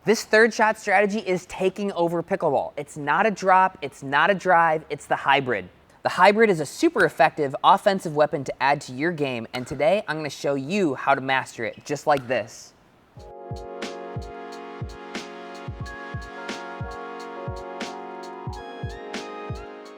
This third shot strategy is taking over pickleball. It's not a drop, it's not a drive, it's the hybrid. The hybrid is a super effective offensive weapon to add to your game, and today I'm going to show you how to master it, just like this.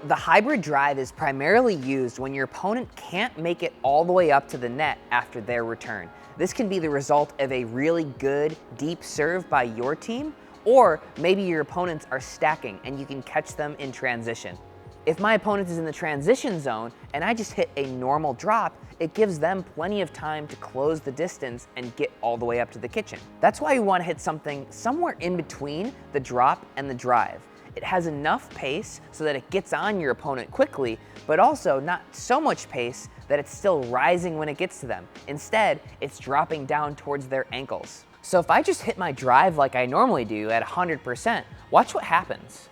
The hybrid drive is primarily used when your opponent can't make it all the way up to the net after their return. This can be the result of a really good, deep serve by your team, or maybe your opponents are stacking and you can catch them in transition. If my opponent is in the transition zone and I just hit a normal drop, it gives them plenty of time to close the distance and get all the way up to the kitchen. That's why you want to hit something somewhere in between the drop and the drive. It has enough pace so that it gets on your opponent quickly, but also not so much pace that it's still rising when it gets to them. Instead, it's dropping down towards their ankles. So if I just hit my drive like I normally do at 100%, watch what happens.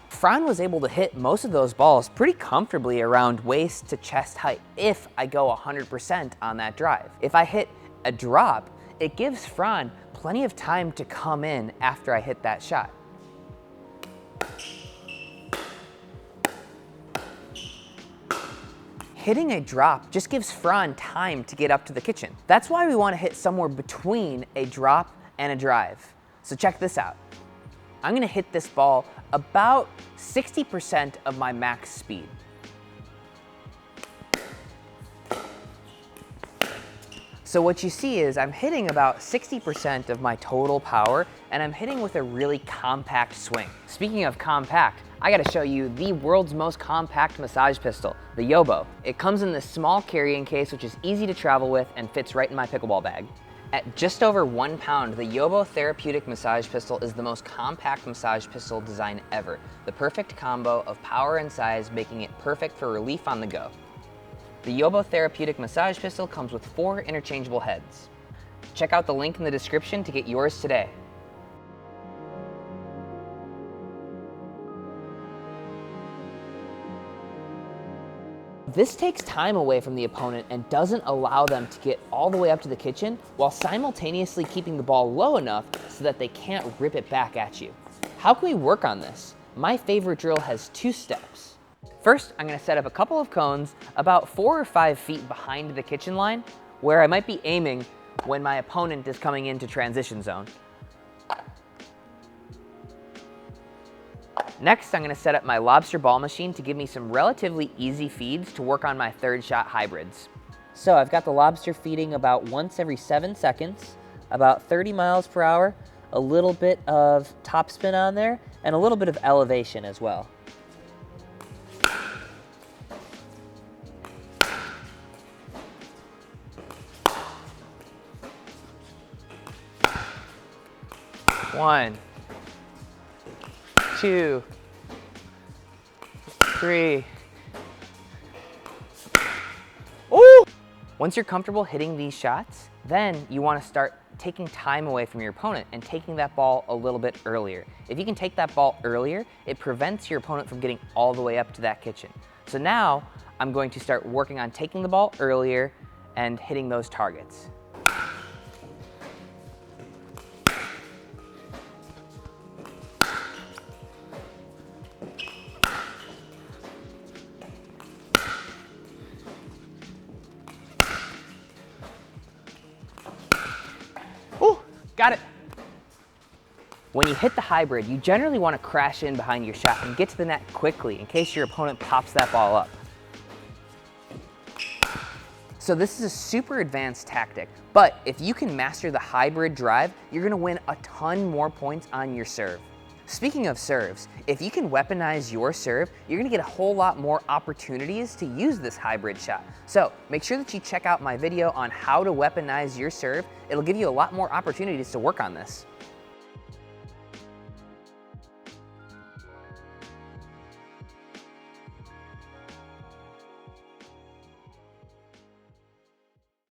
Fran was able to hit most of those balls pretty comfortably around waist to chest height if I go 100% on that drive. If I hit a drop, it gives Fran plenty of time to come in after I hit that shot. Hitting a drop just gives Fran time to get up to the kitchen. That's why we want to hit somewhere between a drop and a drive. So check this out. I'm going to hit this ball about 60% of my max speed. So what you see is I'm hitting about 60% of my total power, and I'm hitting with a really compact swing. Speaking of compact, I gotta show you the world's most compact massage pistol, the Yobow. It comes in this small carrying case, which is easy to travel with and fits right in my pickleball bag. At just over 1 pound, the Yobow therapeutic massage pistol is the most compact massage pistol design ever. The perfect combo of power and size, making it perfect for relief on the go. The Yobow therapeutic massage pistol comes with 4 interchangeable heads. Check out the link in the description to get yours today. This takes time away from the opponent and doesn't allow them to get all the way up to the kitchen while simultaneously keeping the ball low enough so that they can't rip it back at you. How can we work on this? My favorite drill has 2 steps. First, I'm going to set up a couple of cones about 4 or 5 feet behind the kitchen line where I might be aiming when my opponent is coming into transition zone. Next, I'm going to set up my lobster ball machine to give me some relatively easy feeds to work on my third shot hybrids. So I've got the lobster feeding about once every 7 seconds, about 30 miles per hour, a little bit of topspin on there, and a little bit of elevation as well. One, 2, 3. Ooh! Once you're comfortable hitting these shots, then you want to start taking time away from your opponent and taking that ball a little bit earlier. If you can take that ball earlier, it prevents your opponent from getting all the way up to that kitchen. So now I'm going to start working on taking the ball earlier and hitting those targets. Got it. When you hit the hybrid, you generally want to crash in behind your shot and get to the net quickly in case your opponent pops that ball up. So this is a super advanced tactic, but if you can master the hybrid drive, you're going to win a ton more points on your serve. Speaking of serves, if you can weaponize your serve, you're going to get a whole lot more opportunities to use this hybrid shot. So make sure that you check out my video on how to weaponize your serve. It'll give you a lot more opportunities to work on this.